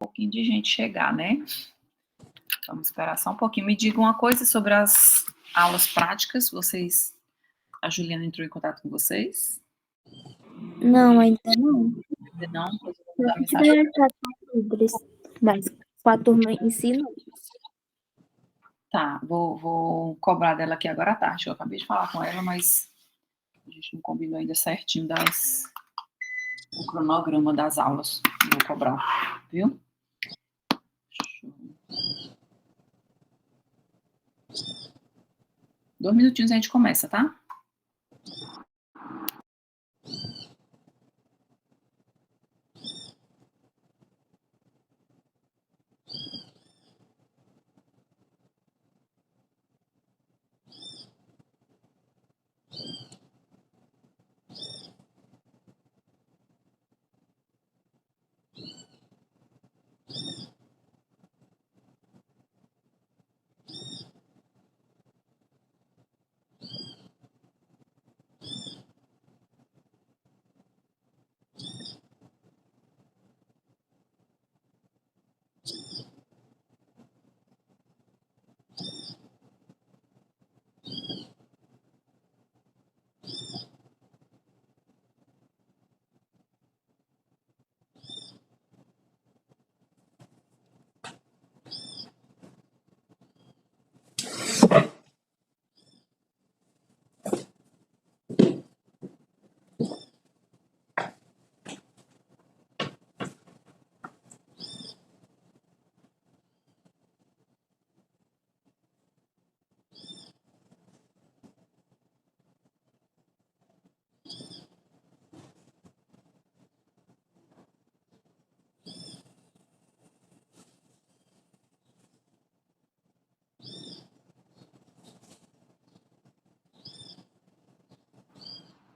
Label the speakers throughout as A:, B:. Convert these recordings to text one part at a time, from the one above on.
A: pouquinho de gente chegar, né? Vamos esperar só um pouquinho. Me diga uma coisa sobre as aulas práticas. A Juliana entrou em contato com vocês?
B: Não, ainda não.
A: Ainda não? Pois eu vou
B: Eu
A: mandar
B: que
A: mensagem.
B: dei as livres, mas com a turma em si, não.
A: Tá, vou cobrar dela aqui agora à tarde. Eu acabei de falar com ela, mas a gente não combinou ainda certinho o cronograma das aulas. Vou cobrar, viu? 2 minutinhos a gente começa, tá?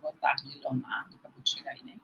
A: Boa tarde, Leonardo. Acabou de chegar aí, né?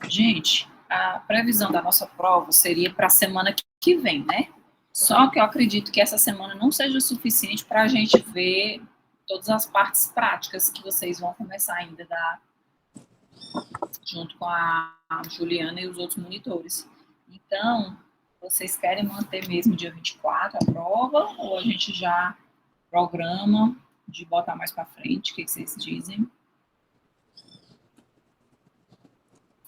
A: Gente, a previsão da nossa prova seria para a semana que vem, né? Só que eu acredito que essa semana não seja suficiente para a gente ver todas as partes práticas que vocês vão começar ainda junto com a Juliana e os outros monitores. Então, vocês querem manter mesmo dia 24 a prova ou a gente já programa de botar mais para frente? O que vocês dizem?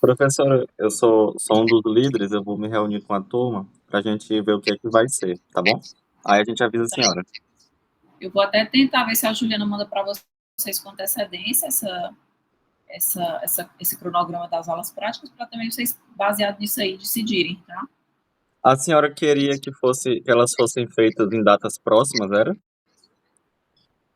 C: Professora, eu sou um dos líderes, eu vou me reunir com a turma para a gente ver o que é que vai ser, tá bom? Aí a gente avisa a senhora.
A: Eu vou até tentar ver se a Juliana manda para vocês com antecedência esse cronograma das aulas práticas, para também vocês, baseado nisso aí, decidirem, tá?
C: A senhora queria que elas fossem feitas em datas próximas, era?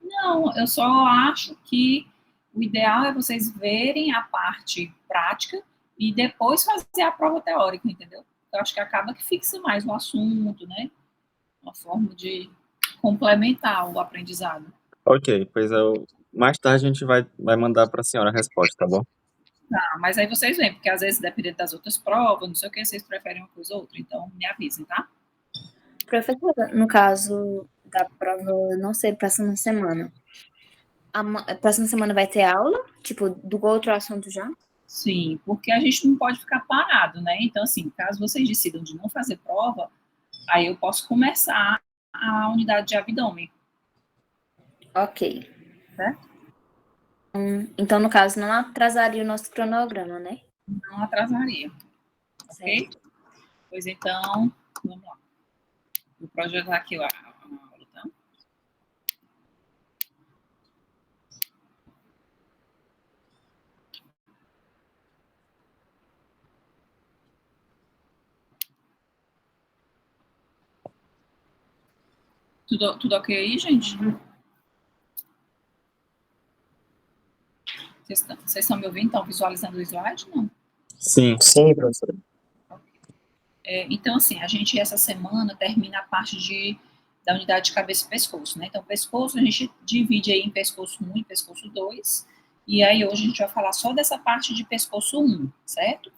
A: Não, eu só acho que o ideal é vocês verem a parte prática e depois fazer a prova teórica, entendeu? Eu acho que acaba que fixa mais o assunto, né? Uma forma de complementar o aprendizado.
C: Ok, pois mais tarde a gente vai mandar para a senhora a resposta, tá bom?
A: Tá, mas aí vocês veem, porque às vezes, dependendo das outras provas, não sei o que, vocês preferem uma coisa ou outra, então me avisem, tá?
B: Professora, no caso da prova não ser próxima semana, a próxima semana vai ter aula? Tipo, do outro assunto já?
A: Sim, porque a gente não pode ficar parado, né? Então, assim, caso vocês decidam de não fazer prova, aí eu posso começar a unidade de abdômen.
B: Ok.
A: Certo?
B: Então, no caso, não atrasaria o nosso cronograma, né?
A: Não atrasaria. Ok?
B: Certo.
A: Pois então, vamos lá. Vou projetar aqui a aula, tá? Tudo ok aí, gente? Vocês estão me ouvindo? Estão visualizando o slide? Não?
C: Sim, professora.
A: Então, assim, a gente, essa semana, termina a parte da unidade de cabeça e pescoço, né? Então, pescoço, a gente divide aí em pescoço 1 e pescoço 2, e aí hoje a gente vai falar só dessa parte de pescoço 1, certo?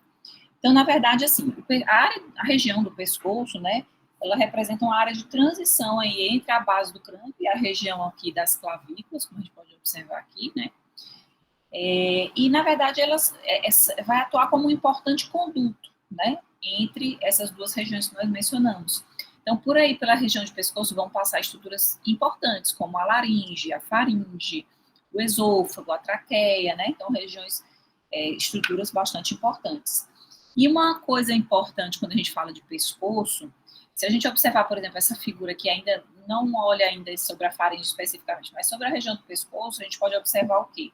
A: Então, na verdade, assim, a região do pescoço, né, ela representa uma área de transição aí entre a base do crânio e a região aqui das clavículas, como a gente pode observar aqui, né, e, na verdade, vai atuar como um importante conduto, né, entre essas duas regiões que nós mencionamos. Então, por aí, pela região de pescoço, vão passar estruturas importantes, como a laringe, a faringe, o esôfago, a traqueia, né, então, regiões, estruturas bastante importantes. E uma coisa importante quando a gente fala de pescoço, se a gente observar, por exemplo, essa figura que ainda não olha ainda sobre a faringe especificamente, mas sobre a região do pescoço, a gente pode observar o quê?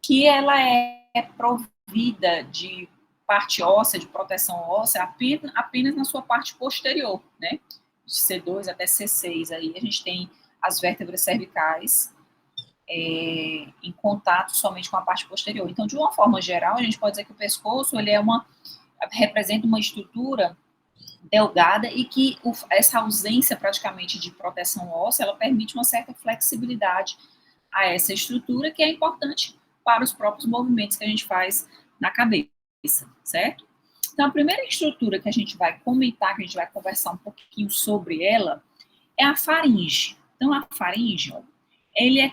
A: Que ela é provida de parte óssea, de proteção óssea, apenas na sua parte posterior, né? De C2 até C6, aí a gente tem as vértebras cervicais em contato somente com a parte posterior. Então, de uma forma geral, a gente pode dizer que o pescoço, ele representa uma estrutura delgada e que essa ausência praticamente de proteção óssea, ela permite uma certa flexibilidade a essa estrutura, que é importante para os próprios movimentos que a gente faz na cabeça, certo? Então, a primeira estrutura que a gente vai comentar, que a gente vai conversar um pouquinho sobre ela, é a faringe. Então, a faringe, ó,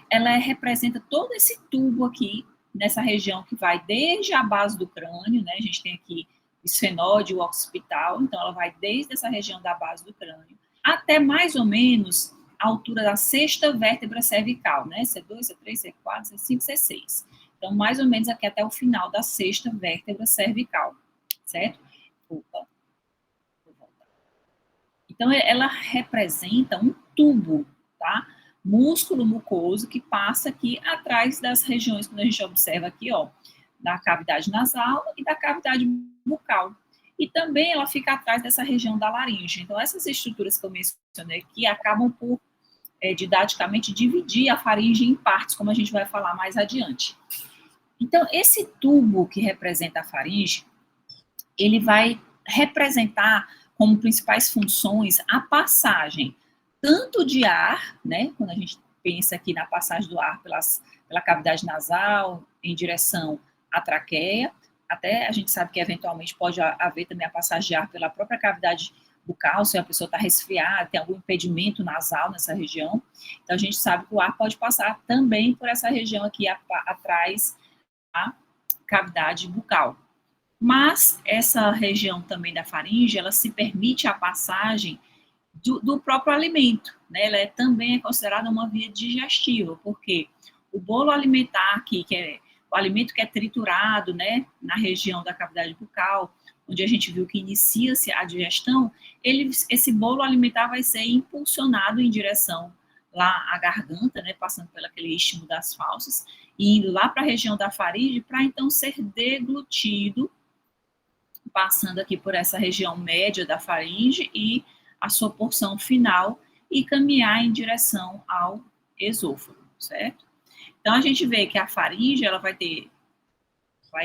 A: ela representa todo esse tubo aqui, nessa região que vai desde a base do crânio, né? A gente tem aqui o esfenóide, o occipital, então ela vai desde essa região da base do crânio até mais ou menos a altura da sexta vértebra cervical, né? C2, C3, C4, C5, C6. Então, mais ou menos aqui até o final da sexta vértebra cervical, certo? Opa. Então, ela representa um tubo, tá? Músculo mucoso que passa aqui atrás das regiões que a gente observa aqui, ó, da cavidade nasal e da cavidade bucal. E também ela fica atrás dessa região da laringe. Então, essas estruturas que eu mencionei aqui acabam por, didaticamente, dividir a faringe em partes, como a gente vai falar mais adiante. Então, esse tubo que representa a faringe, ele vai representar como principais funções a passagem tanto de ar, né, quando a gente pensa aqui na passagem do ar pela cavidade nasal em direção à traqueia, até a gente sabe que eventualmente pode haver também a passagem de ar pela própria cavidade bucal, se a pessoa está resfriada, tem algum impedimento nasal nessa região, então a gente sabe que o ar pode passar também por essa região aqui atrás da cavidade bucal. Mas essa região também da faringe, ela se permite a passagem do próprio alimento, né? Ela também é considerada uma via digestiva, porque o bolo alimentar aqui, que é o alimento que é triturado, né, na região da cavidade bucal, onde a gente viu que inicia-se a digestão, esse bolo alimentar vai ser impulsionado em direção lá à garganta, né, passando pelo aquele istmo das fauces, e indo lá para a região da faringe, para então ser deglutido, passando aqui por essa região média da faringe e a sua porção final e caminhar em direção ao esôfago, certo? Então, a gente vê que a faringe, ela vai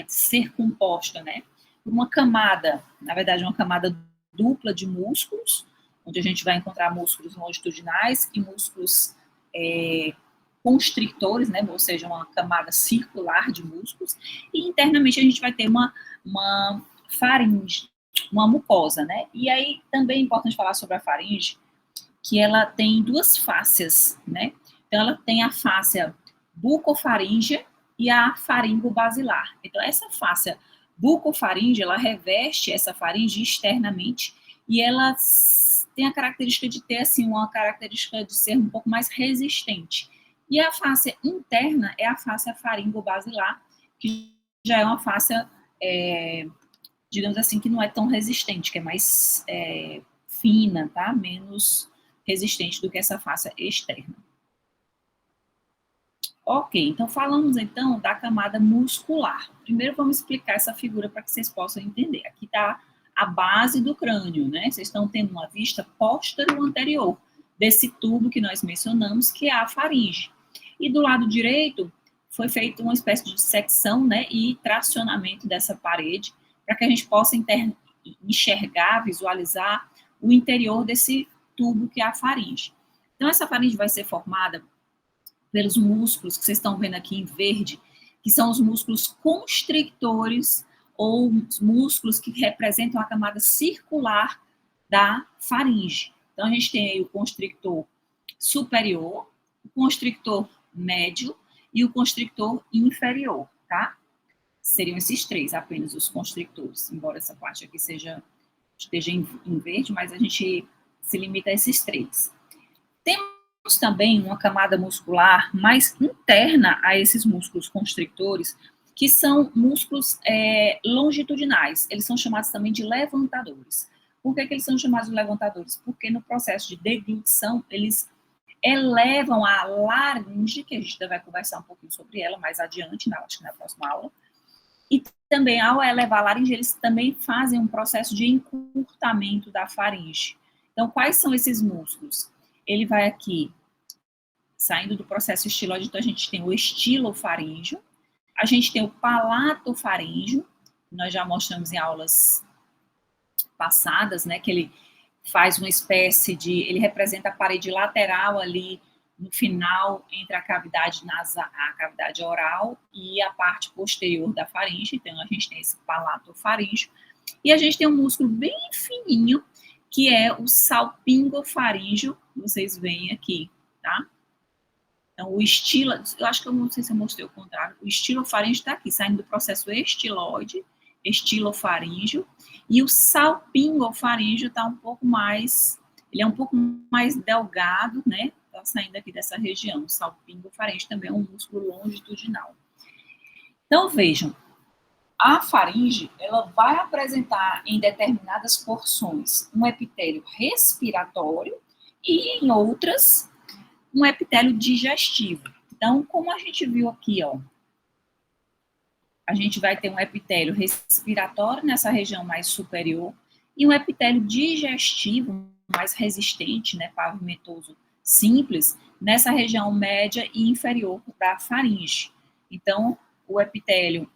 A: ser composta, né, por uma camada, na verdade, uma camada dupla de músculos, onde a gente vai encontrar músculos longitudinais e músculos constrictores, né, ou seja, uma camada circular de músculos, e internamente a gente vai ter uma faringe, uma mucosa, né? E aí também é importante falar sobre a faringe, que ela tem duas fáscias, né? Então ela tem a fáscia bucofaríngea e a faringo-basilar. Então essa fáscia bucofaríngea, ela reveste essa faringe externamente e ela tem a característica de ter, assim, uma característica de ser um pouco mais resistente. E a fáscia interna é a fáscia faringo-basilar, que já é uma fáscia digamos assim, que não é tão resistente, que é mais fina, tá? Menos resistente do que essa fáscia externa. Ok, então falamos então da camada muscular. Primeiro vamos explicar essa figura para que vocês possam entender. Aqui está a base do crânio, né? Vocês estão tendo uma vista póstero-anterior desse tubo que nós mencionamos, que é a faringe. E do lado direito foi feita uma espécie de dissecção, né, e tracionamento dessa parede, para que a gente possa enxergar, visualizar o interior desse tubo que é a faringe. Então, essa faringe vai ser formada pelos músculos que vocês estão vendo aqui em verde, que são os músculos constrictores ou os músculos que representam a camada circular da faringe. Então, a gente tem aí o constrictor superior, o constrictor médio e o constrictor inferior, tá? Seriam esses três apenas os constrictores, embora essa parte aqui esteja em verde, mas a gente se limita a esses três. Temos também uma camada muscular mais interna a esses músculos constrictores, que são músculos longitudinais. Eles são chamados também de levantadores. Por que eles são chamados de levantadores? Porque no processo de deglutição, eles elevam a laringe, que a gente vai conversar um pouquinho sobre ela mais adiante, acho que na próxima aula. E também, ao elevar a laringe, eles também fazem um processo de encurtamento da faringe. Então, quais são esses músculos? Ele vai aqui, saindo do processo estiloide, então a gente tem o estilofaríngeo, a gente tem o palatofaríngeo, nós já mostramos em aulas passadas, né, que ele faz uma espécie de, ele representa a parede lateral ali no final entre a cavidade nasal, a cavidade oral e a parte posterior da faringe. Então a gente tem esse palatofaríngeo e a gente tem um músculo bem fininho que é o salpingofaríngeo, vocês veem aqui, tá? Então o estilo, eu acho que eu não sei se eu mostrei o contrário, o estilofaríngeo está aqui, saindo do processo estiloide, estilofaríngeo, e o salpingofaríngeo está um pouco mais, ele é um pouco mais delgado, né? Está saindo aqui dessa região. O salpingofaríngeo também é um músculo longitudinal. Então, vejam, a faringe, ela vai apresentar em determinadas porções um epitélio respiratório e em outras um epitélio digestivo. Então, como a gente viu aqui, ó, a gente vai ter um epitélio respiratório nessa região mais superior e um epitélio digestivo mais resistente, né, pavimentoso simples, nessa região média e inferior da faringe. Então, o epitélio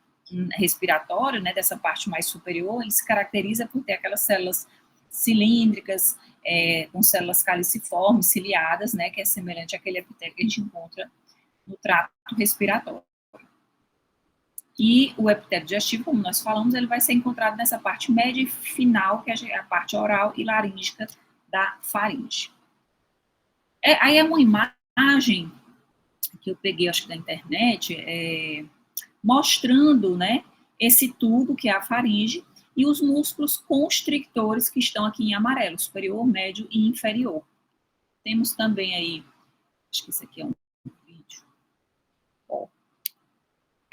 A: respiratório, né, dessa parte mais superior, ele se caracteriza por ter aquelas células cilíndricas, com células caliciformes, ciliadas, né, que é semelhante àquele epitélio que a gente encontra no trato respiratório. E o epitélio digestivo, como nós falamos, ele vai ser encontrado nessa parte média e final, que é a parte oral e laríngica da faringe. Aí é uma imagem que eu peguei, acho que da internet, mostrando, né, esse tubo, que é a faringe, e os músculos constrictores que estão aqui em amarelo, superior, médio e inferior. Temos também aí, acho que isso aqui é um vídeo. Ó,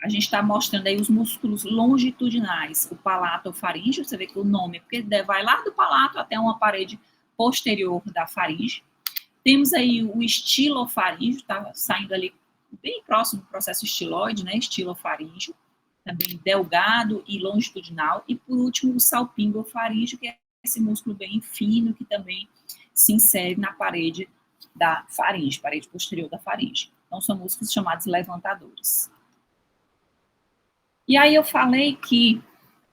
A: a gente está mostrando aí os músculos longitudinais, o palatofaríngeo, você vê que o nome, porque vai lá do palato até uma parede posterior da faringe. Temos aí o estilofaríngeo, está saindo ali bem próximo do processo estiloide, né, estilofaríngeo, também delgado e longitudinal. E por último, o salpingofaríngeo, que é esse músculo bem fino, que também se insere na parede da faringe, parede posterior da faringe. Então, são músculos chamados levantadores. E aí eu falei que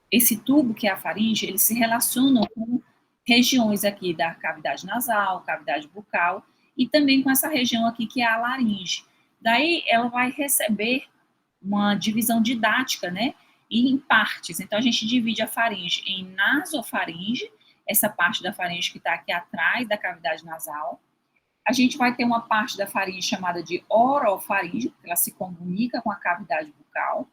A: esse tubo, que é a faringe, ele se relaciona com regiões aqui da cavidade nasal, cavidade bucal, e também com essa região aqui que é a laringe. Daí ela vai receber uma divisão didática, né, e em partes. Então a gente divide a faringe em nasofaringe, essa parte da faringe que está aqui atrás da cavidade nasal. A gente vai ter uma parte da faringe chamada de orofaringe, porque ela se comunica com a cavidade bucal.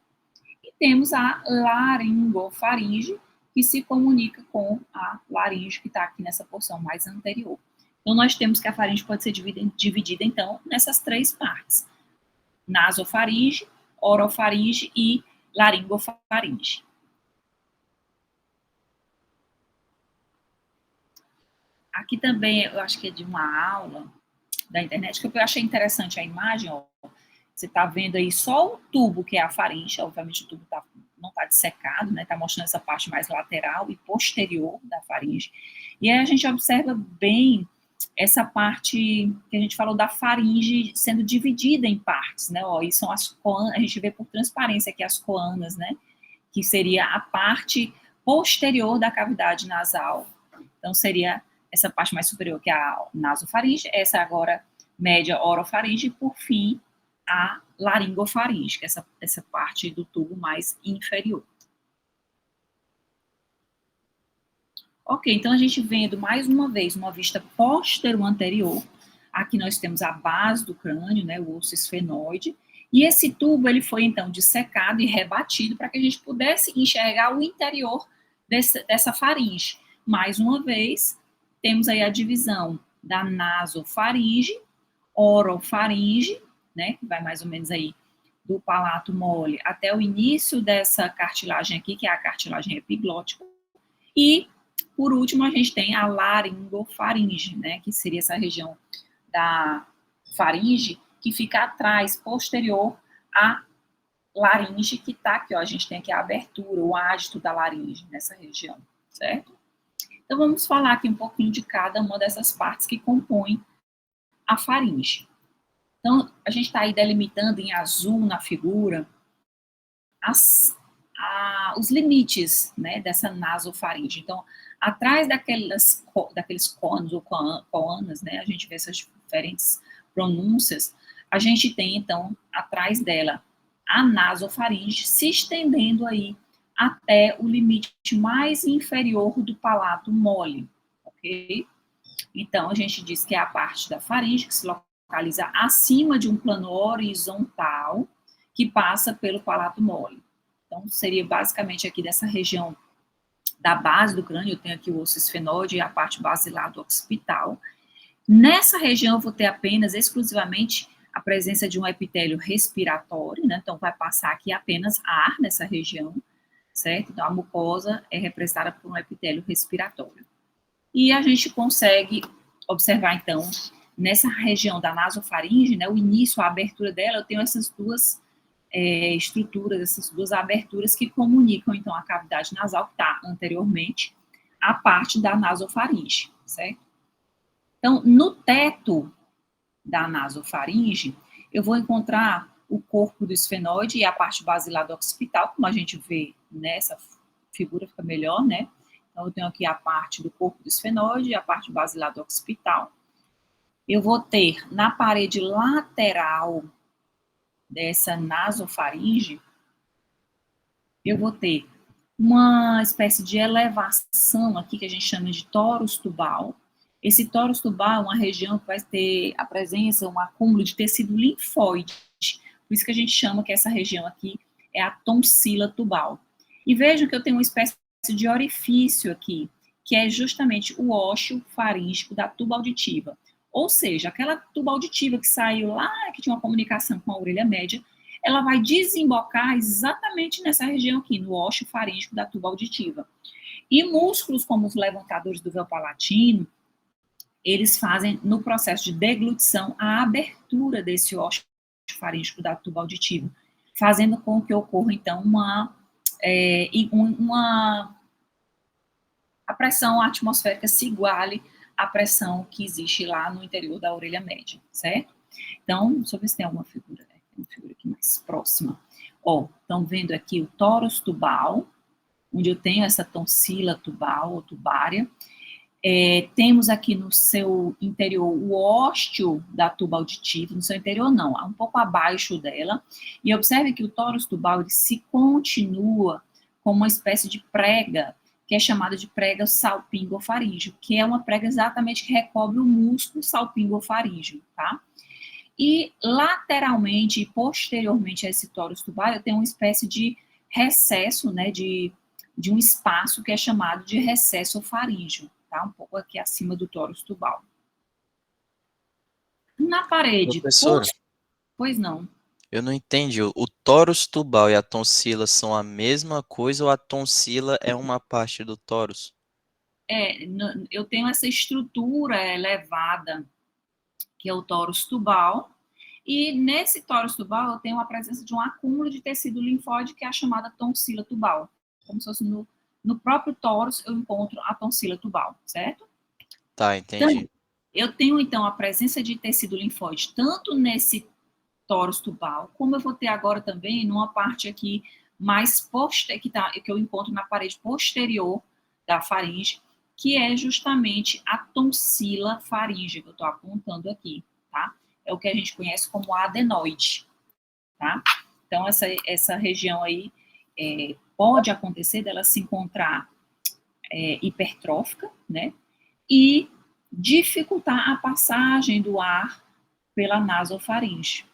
A: E temos a laringofaringe, que se comunica com a laringe, que está aqui nessa porção mais anterior. Então, nós temos que a faringe pode ser dividida, então, nessas três partes: nasofaringe, orofaringe e laringofaringe. Aqui também, eu acho que é de uma aula da internet, que eu achei interessante a imagem, ó. Você está vendo aí só o tubo, que é a faringe, obviamente o tubo não está dissecado, né? Está mostrando essa parte mais lateral e posterior da faringe. E aí a gente observa bem essa parte que a gente falou da faringe sendo dividida em partes, né? Ó, e são as coanas, a gente vê por transparência aqui as coanas, né? Que seria a parte posterior da cavidade nasal. Então seria essa parte mais superior, que é a nasofaringe, essa agora média orofaringe, e por fim a laringofaringe, que é essa parte do tubo mais inferior. Ok, então a gente vendo mais uma vez uma vista póstero-anterior. Aqui nós temos a base do crânio, né, o osso esfenoide, e esse tubo ele foi então dissecado e rebatido para que a gente pudesse enxergar o interior dessa faringe. Mais uma vez, temos aí a divisão da nasofaringe, orofaringe, né, que vai mais ou menos aí do palato mole até o início dessa cartilagem aqui, que é a cartilagem epiglótica, e por último, a gente tem a laringofaringe, né, que seria essa região da faringe que fica atrás, posterior à laringe, que está aqui, ó, a gente tem aqui a abertura, o ádito da laringe nessa região, certo? Então, vamos falar aqui um pouquinho de cada uma dessas partes que compõem a faringe. Então, a gente está aí delimitando em azul na figura os limites, né, dessa nasofaringe. Então, atrás daqueles conos ou coanas, né, a gente vê essas diferentes pronúncias, a gente tem, então, atrás dela, a nasofaringe se estendendo aí até o limite mais inferior do palato mole, ok? Então, a gente diz que é a parte da faringe que se localiza acima de um plano horizontal que passa pelo palato mole. Então, seria basicamente aqui dessa região da base do crânio, eu tenho aqui o osso esfenoide e a parte basilar do occipital. Nessa região eu vou ter apenas, exclusivamente, a presença de um epitélio respiratório, né? Então vai passar aqui apenas ar nessa região, certo? Então a mucosa é representada por um epitélio respiratório. E a gente consegue observar, então, nessa região da nasofaringe, né, o início, a abertura dela, eu tenho essas duas estruturas, essas duas aberturas que comunicam, então, a cavidade nasal, que está anteriormente, à parte da nasofaringe, certo? Então, no teto da nasofaringe, eu vou encontrar o corpo do esfenoide e a parte basilar do occipital, como a gente vê nessa figura, fica melhor, né? Então, eu tenho aqui a parte do corpo do esfenoide e a parte basilar do occipital. Eu vou ter na parede lateral dessa nasofaringe, eu vou ter uma espécie de elevação aqui que a gente chama de torus tubal. Esse torus tubal é uma região que vai ter a presença, um acúmulo de tecido linfóide. Por isso que a gente chama que essa região aqui é a tonsila tubal. E vejam que eu tenho uma espécie de orifício aqui, que é justamente o ósseo faríngico da tuba auditiva. Ou seja, aquela tuba auditiva que saiu lá, que tinha uma comunicação com a orelha média, ela vai desembocar exatamente nessa região aqui, no ósseo faríngico da tuba auditiva. E músculos como os levantadores do véu palatino, eles fazem, no processo de deglutição, a abertura desse ósseo faríngico da tuba auditiva, fazendo com que ocorra, então, a pressão atmosférica se iguale à pressão que existe lá no interior da orelha média, certo? Então, deixa eu ver se tem alguma figura, né? Tem uma figura aqui mais próxima. Ó, estão vendo aqui o tórax tubal, onde eu tenho essa tonsila tubal ou tubária. Temos aqui no seu interior o ósteo da tuba auditiva, no seu interior não, um pouco abaixo dela, e observe que o tórax tubal ele se continua como uma espécie de prega, que é chamada de prega salpingofaríngeo, que é uma prega exatamente que recobre o músculo salpingofaríngeo, tá? E lateralmente e posteriormente a esse tórax tubal, eu tenho uma espécie de recesso, né, de um espaço que é chamado de recesso faríngeo, tá? Um pouco aqui acima do tórax tubal. Na parede,
D: Professora,
A: pois não.
D: eu não entendi. O tórus tubal e a tonsila são a mesma coisa ou a tonsila é uma parte do tórus?
A: Eu tenho essa estrutura elevada, que é o tórax tubal, e nesse tórax tubal eu tenho a presença de um acúmulo de tecido linfóide, que é a chamada tonsila tubal. Como se fosse no próprio tórax eu encontro a tonsila tubal, certo?
D: Tá, entendi.
A: Então, eu tenho, então, a presença de tecido linfóide tanto nesse tórax tubal, como eu vou ter agora também numa parte aqui mais que eu encontro na parede posterior da faringe, que é justamente a tonsila faríngea, que eu estou apontando aqui, tá? É o que a gente conhece como adenoide, tá? Então, essa região aí pode acontecer dela se encontrar hipertrófica, né? E dificultar a passagem do ar pela nasofaringe.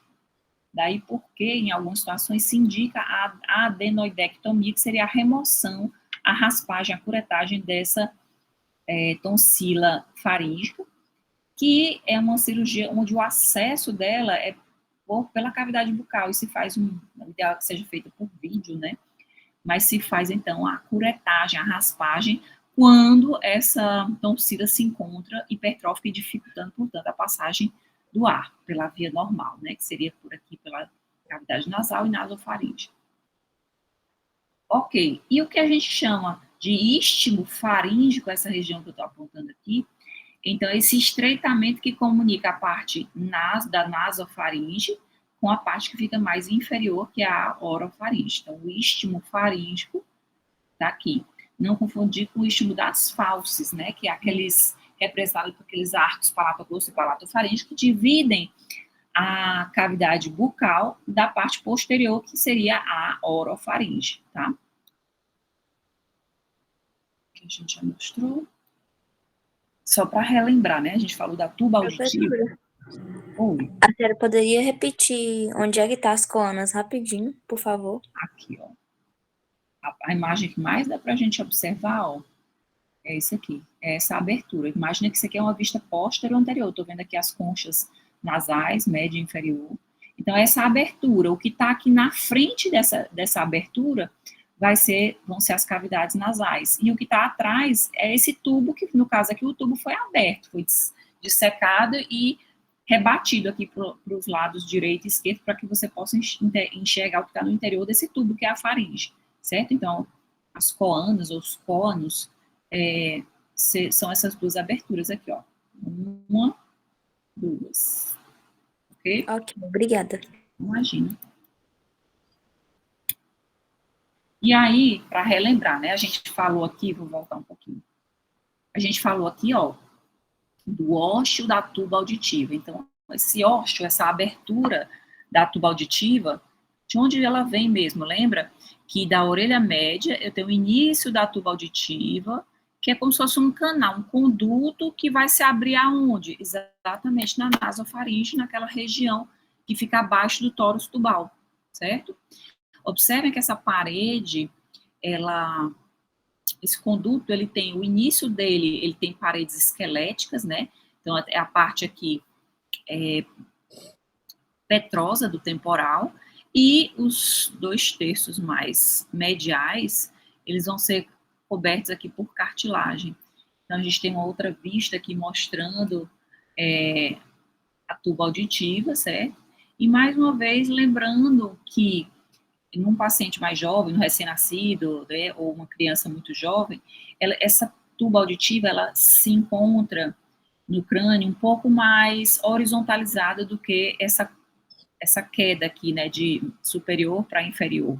A: Daí porque, em algumas situações, se indica a adenoidectomia, que seria a remoção, a raspagem, a curetagem dessa tonsila faríngica, que é uma cirurgia onde o acesso dela é pela cavidade bucal, e se faz o ideal é que seja feita por vídeo, né? Mas se faz, então, a curetagem, a raspagem, quando essa tonsila se encontra hipertrófica e dificultando, portanto, a passagem do ar pela via normal, né? Que seria por aqui, pela cavidade nasal e nasofaringe. Ok, e o que a gente chama de istmo faríngico, essa região que eu estou apontando aqui, então, esse estreitamento que comunica a parte da nasofaringe com a parte que fica mais inferior, que é a orofaringe. Então, o istmo faríngico está aqui. Não confundir com o istmo das fauces, né, que é aqueles representados por aqueles arcos palatoglosso e palatofaringe que dividem a cavidade bucal da parte posterior, que seria a orofaringe, tá? Que a gente já mostrou. Só para relembrar, né? A gente falou da tuba auditiva. Oi.
B: A senhora poderia repetir onde é que tá as colunas rapidinho, por favor?
A: Aqui, ó. A imagem que mais dá para a gente observar, ó, é isso aqui. É essa abertura. Imagina que isso aqui é uma vista posterior ou anterior. Estou vendo aqui as conchas nasais, média e inferior. Então, essa abertura, o que está aqui na frente dessa abertura, vão ser as cavidades nasais. E o que está atrás é esse tubo, que no caso aqui o tubo foi aberto, foi dissecado e rebatido aqui para os lados direito e esquerdo, para que você possa enxergar o que está no interior desse tubo, que é a faringe, certo? Então, as coanas ou os cônos são essas duas aberturas aqui, ó. Uma, duas. Ok?
B: Ok, obrigada.
A: Imagina. E aí, para relembrar, né, a gente falou aqui, vou voltar um pouquinho. A gente falou aqui, ó, do ósseo da tuba auditiva. Então, esse ósseo, essa abertura da tuba auditiva, de onde ela vem mesmo? Lembra que da orelha média eu tenho o início da tuba auditiva, que é como se fosse um canal, um conduto que vai se abrir aonde? Exatamente na nasofaringe, naquela região que fica abaixo do tórus tubal, certo? Observem que essa parede, esse conduto, ele tem o início dele, ele tem paredes esqueléticas, né? Então, é a parte aqui petrosa do temporal, e os 2/3 mais mediais, eles vão ser cobertos aqui por cartilagem. Então, a gente tem uma outra vista aqui mostrando a tuba auditiva, certo? E, mais uma vez, lembrando que num paciente mais jovem, no recém-nascido, né, ou uma criança muito jovem, essa tuba auditiva, ela se encontra no crânio um pouco mais horizontalizada do que essa queda aqui, né, de superior para inferior.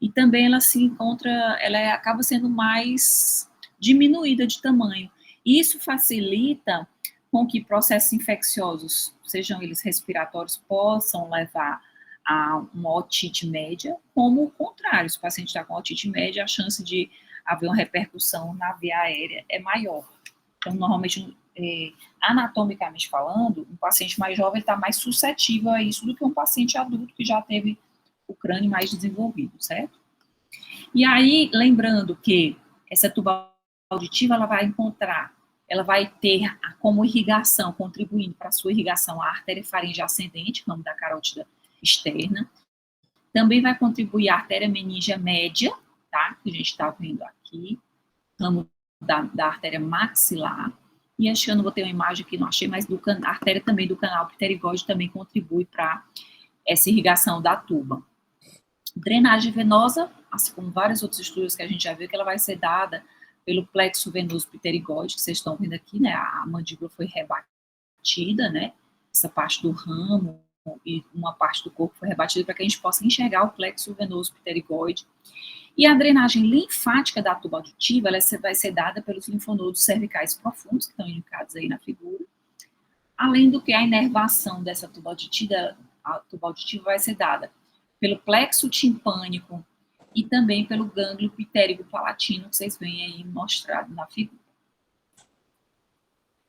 A: E também ela se encontra, ela acaba sendo mais diminuída de tamanho. Isso facilita com que processos infecciosos, sejam eles respiratórios, possam levar a uma otite média, como o contrário, se o paciente está com otite média, a chance de haver uma repercussão na via aérea é maior. Então, normalmente, anatomicamente falando, um paciente mais jovem está mais suscetível a isso do que um paciente adulto que já teve o crânio mais desenvolvido, certo? E aí, lembrando que essa tuba auditiva, ela vai ter como irrigação, contribuindo para a sua irrigação, a artéria faringe ascendente, ramo da carótida externa. Também vai contribuir a artéria meníngea média, tá? Que a gente está vendo aqui, ramo da artéria maxilar. E acho que eu não vou ter uma imagem aqui, não achei, mas a artéria também do canal pterigóide também contribui para essa irrigação da tuba. Drenagem venosa, assim como vários outros estudos que a gente já viu, que ela vai ser dada pelo plexo venoso pterigóide, que vocês estão vendo aqui, né? A mandíbula foi rebatida, né? Essa parte do ramo e uma parte do corpo foi rebatida para que a gente possa enxergar o plexo venoso pterigóide. E a drenagem linfática da tuba auditiva, ela vai ser dada pelos linfonodos cervicais profundos, que estão indicados aí na figura. Além do que a inervação dessa tuba auditiva, a tuba auditiva vai ser dada pelo plexo timpânico e também pelo gânglio pitérico palatino, que vocês veem aí mostrado na figura.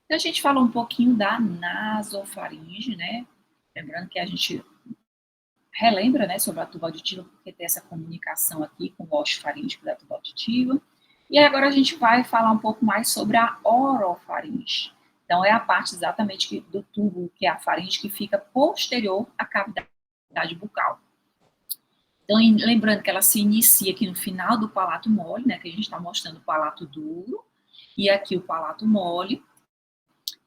A: Então, a gente falou um pouquinho da nasofaringe, né? Lembrando que a gente relembra, né, sobre a tuba auditiva, porque tem essa comunicação aqui com o orofaríngeo da tuba auditiva. E agora a gente vai falar um pouco mais sobre a orofaringe. Então, é a parte exatamente do tubo, que é a faringe, que fica posterior à cavidade bucal. Então, lembrando que ela se inicia aqui no final do palato mole, né, que a gente está mostrando o palato duro, e aqui o palato mole,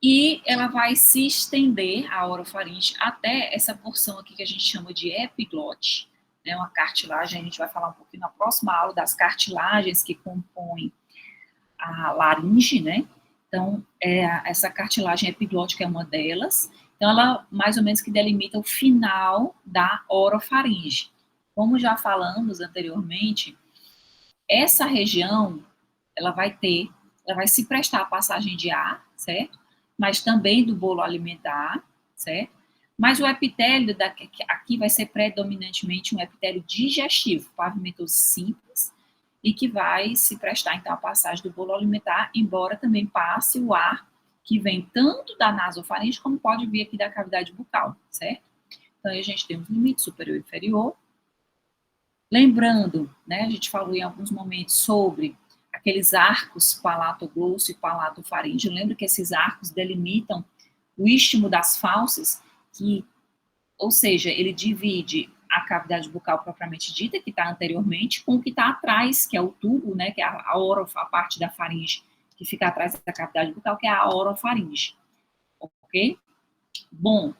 A: e ela vai se estender, a orofaringe, até essa porção aqui que a gente chama de epiglote, né, uma cartilagem. A gente vai falar um pouquinho na próxima aula das cartilagens que compõem a laringe, né? Então, essa cartilagem epiglótica é uma delas. Então, ela mais ou menos que delimita o final da orofaringe. Como já falamos anteriormente, essa região, ela vai se prestar à passagem de ar, certo? Mas também do bolo alimentar, certo? Mas o epitélio aqui vai ser predominantemente um epitélio digestivo, pavimento simples, e que vai se prestar, então, à passagem do bolo alimentar, embora também passe o ar que vem tanto da nasofaringe, como pode vir aqui da cavidade bucal, certo? Então, aí a gente tem os limites superior e inferior. Lembrando, né, a gente falou em alguns momentos sobre aqueles arcos palatoglosso e palatofaringe. Lembra que esses arcos delimitam o istmo das fauces, ou seja, ele divide a cavidade bucal propriamente dita, que está anteriormente, com o que está atrás, que é o tubo, né, que é a parte da faringe que fica atrás da cavidade bucal, que é a orofaringe. Ok? Bom,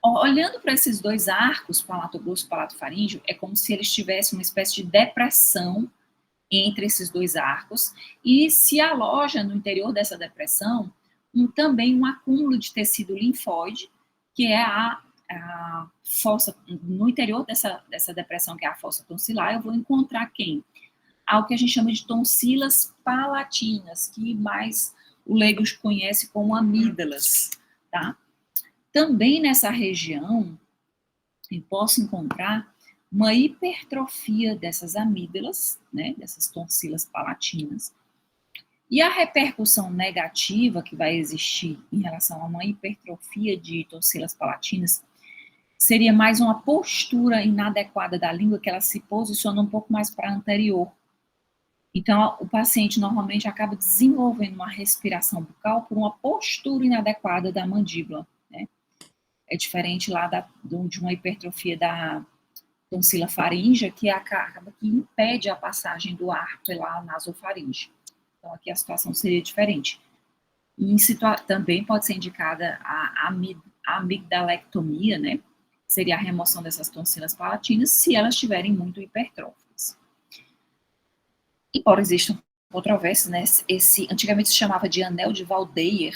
A: olhando para esses dois arcos, palatoglosso e palatofaríngeo, é como se eles tivessem uma espécie de depressão entre esses dois arcos, e se aloja no interior dessa depressão também um acúmulo de tecido linfóide, que é a fossa, no interior dessa depressão, que é a fossa tonsilar. Eu vou encontrar quem? O que a gente chama de tonsilas palatinas, que mais o leigo conhece como amígdalas, tá? Também nessa região, eu posso encontrar uma hipertrofia dessas amígdalas, né, dessas tonsilas palatinas. E a repercussão negativa que vai existir em relação a uma hipertrofia de tonsilas palatinas seria mais uma postura inadequada da língua, que ela se posiciona um pouco mais para anterior. Então, o paciente normalmente acaba desenvolvendo uma respiração bucal por uma postura inadequada da mandíbula, né? É diferente lá de uma hipertrofia da tonsila faríngea, que acaba que impede a passagem do ar pela nasofaringe. Então, aqui a situação seria diferente. Também pode ser indicada a amigdalectomia, né? Seria a remoção dessas tonsilas palatinas, se elas estiverem muito hipertróficas. Embora existam controvérsias, né? Antigamente se chamava de anel de Waldeyer,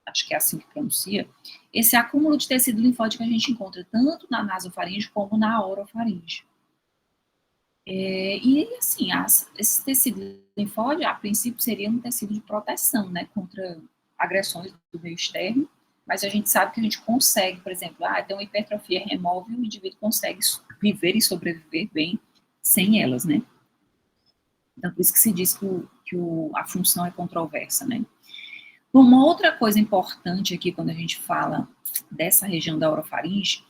A: acho que é assim que pronuncia, esse acúmulo de tecido linfóide que a gente encontra tanto na nasofaringe como na orofaringe. E, assim, esse tecido linfóide, a princípio, seria um tecido de proteção, né, contra agressões do meio externo, mas a gente sabe que a gente consegue, por exemplo, tem uma hipertrofia, remove, o indivíduo consegue viver e sobreviver bem sem elas, né. Então, por isso que se diz que a função é controversa, né. Uma outra coisa importante aqui, quando a gente fala dessa região da orofaringe,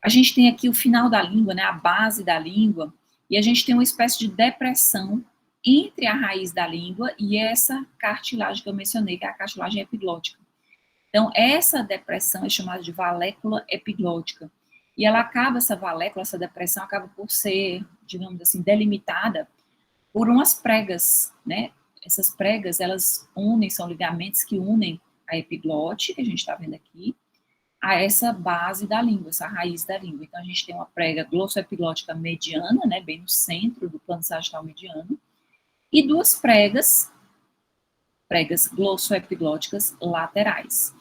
A: a gente tem aqui o final da língua, né, a base da língua, e a gente tem uma espécie de depressão entre a raiz da língua e essa cartilagem que eu mencionei, que é a cartilagem epiglótica. Então, essa depressão é chamada de valécula epiglótica. E essa depressão acaba por ser, digamos assim, delimitada por umas pregas, né? Essas pregas, elas são ligamentos que unem a epiglote, que a gente está vendo aqui, a essa base da língua, essa raiz da língua. Então, a gente tem uma prega glossoepiglótica mediana, né, bem no centro do plano sagital mediano, e duas pregas glossoepiglóticas laterais.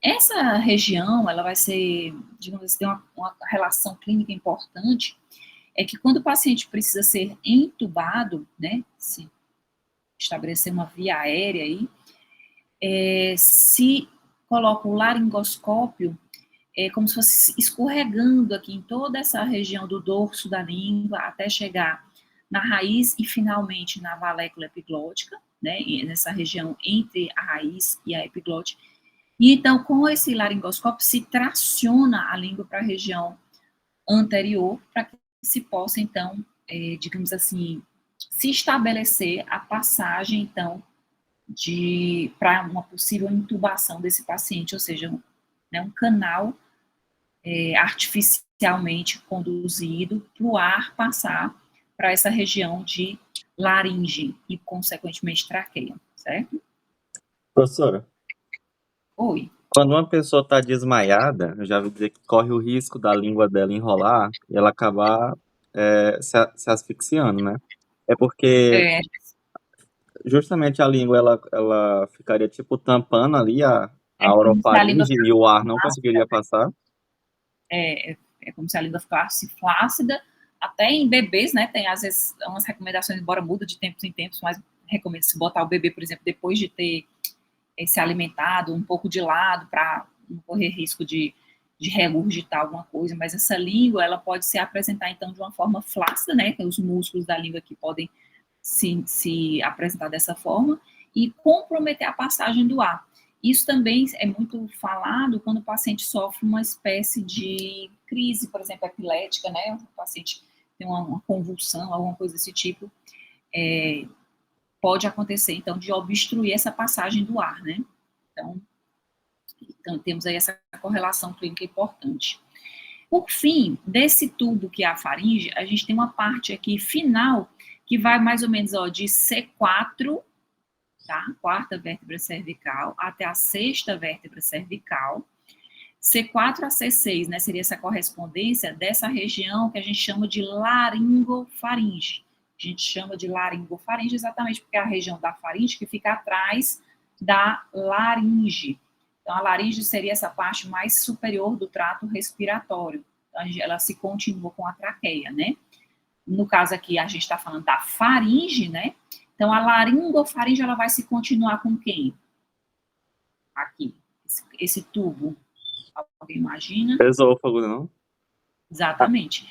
A: Essa região, ela vai ser, digamos assim, tem uma relação clínica importante, é que quando o paciente precisa ser entubado, né, se estabelecer uma via aérea aí, se coloca o laringoscópio, como se fosse escorregando aqui em toda essa região do dorso da língua, até chegar na raiz e finalmente na valécula epiglótica, né, nessa região entre a raiz e a epiglote. E então, com esse laringoscópio, se traciona a língua para a região anterior, para que se possa, então, digamos assim, se estabelecer a passagem, então, para uma possível intubação desse paciente, ou seja, né, um canal artificialmente conduzido para o ar passar para essa região de laringe e, consequentemente, traqueia, certo?
C: Professora,
A: Oi.
C: quando uma pessoa está desmaiada, eu já ouvi dizer que corre o risco da língua dela enrolar e ela acabar se asfixiando, né? É porque
A: É,
C: justamente a língua ela ficaria tipo tampando ali a
A: como se a língua
C: orofaringe e o ar não conseguiria passar.
A: é como se a língua ficasse flácida. Até em bebês, né, tem às vezes umas recomendações, embora muda de tempos em tempos, mas recomenda-se botar o bebê, por exemplo, depois de ter se alimentado, um pouco de lado, para não correr risco de regurgitar alguma coisa, mas essa língua, ela pode se apresentar, então, de uma forma flácida, né, tem os músculos da língua que podem se apresentar dessa forma, e comprometer a passagem do ar. Isso também é muito falado quando o paciente sofre uma espécie de crise, por exemplo, epilética, né? O paciente tem uma convulsão, alguma coisa desse tipo, pode acontecer, então, de obstruir essa passagem do ar, né? Então temos aí essa correlação clínica importante. Por fim, desse tubo que é a faringe, a gente tem uma parte aqui final que vai mais ou menos de C4, tá? Quarta vértebra cervical, até a sexta vértebra cervical. C4 a C6, né, seria essa correspondência dessa região que a gente chama de laringofaringe. A gente chama de laringofaringe exatamente porque é a região da faringe que fica atrás da laringe. Então, a laringe seria essa parte mais superior do trato respiratório. Então, ela se continua com a traqueia, né? No caso aqui, a gente está falando da faringe, né? Então, a laringofaringe, ela vai se continuar com quem? Aqui, esse tubo. Alguém imagina?
C: Esôfago, não?
A: Exatamente.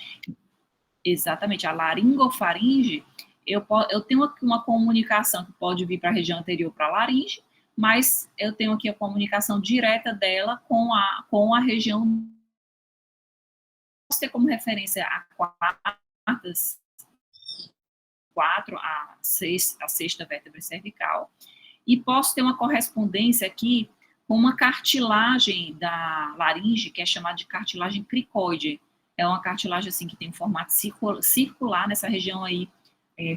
A: Exatamente. A laringofaringe, eu tenho aqui uma comunicação que pode vir para a região anterior para a laringe, mas eu tenho aqui a comunicação direta dela com a região. Posso ter como referência a a sexta vértebra cervical, e posso ter uma correspondência aqui com uma cartilagem da laringe, que é chamada de cartilagem cricoide. É uma cartilagem assim que tem um formato circular nessa região aí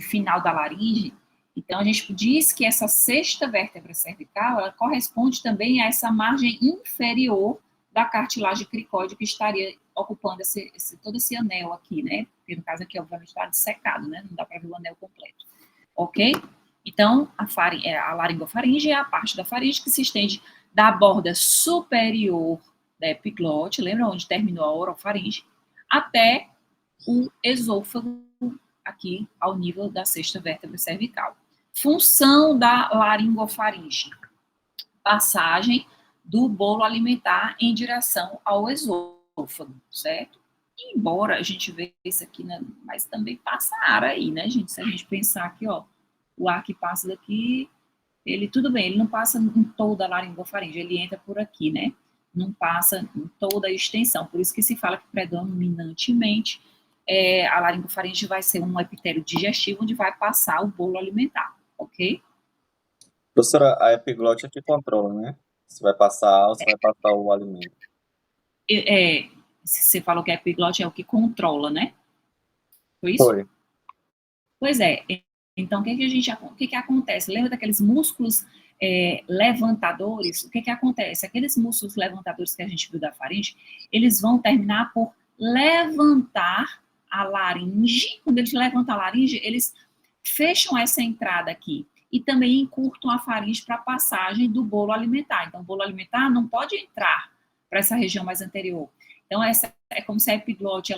A: final da laringe. Então, a gente diz que essa sexta vértebra cervical, ela corresponde também a essa margem inferior da cartilagem cricoide que estaria ocupando todo esse anel aqui, né? Porque no caso aqui, obviamente, está dissecado, né? Não dá para ver o anel completo. Ok? Então, a laringofaringe é a parte da faringe que se estende da borda superior da epiglote, lembra onde terminou a orofaringe, até o esôfago, aqui ao nível da sexta vértebra cervical. Função da laringofaringe: passagem do bolo alimentar em direção ao esôfago, certo? Embora a gente veja isso aqui, né, mas também passa ar aí, né, gente? Se a gente pensar aqui, o ar que passa daqui, tudo bem, ele não passa em toda a laringofaringe, ele entra por aqui, né? Não passa em toda a extensão, por isso que se fala que predominantemente a laringofaringe vai ser um epitélio digestivo onde vai passar o bolo alimentar, ok?
C: Professora, a epiglote é que controla, né? Se vai passar ou se vai passar o alimento.
A: Você falou que a epiglote é o que controla, né? Foi isso?
C: Foi.
A: Pois é. Então, o que acontece? Lembra daqueles músculos levantadores? O que acontece? Aqueles músculos levantadores que a gente viu da faringe, eles vão terminar por levantar a laringe. Quando eles levantam a laringe, eles fecham essa entrada aqui e também encurtam a faringe para a passagem do bolo alimentar. Então, o bolo alimentar não pode entrar para essa região mais anterior. Então, essa é como se a epiglote,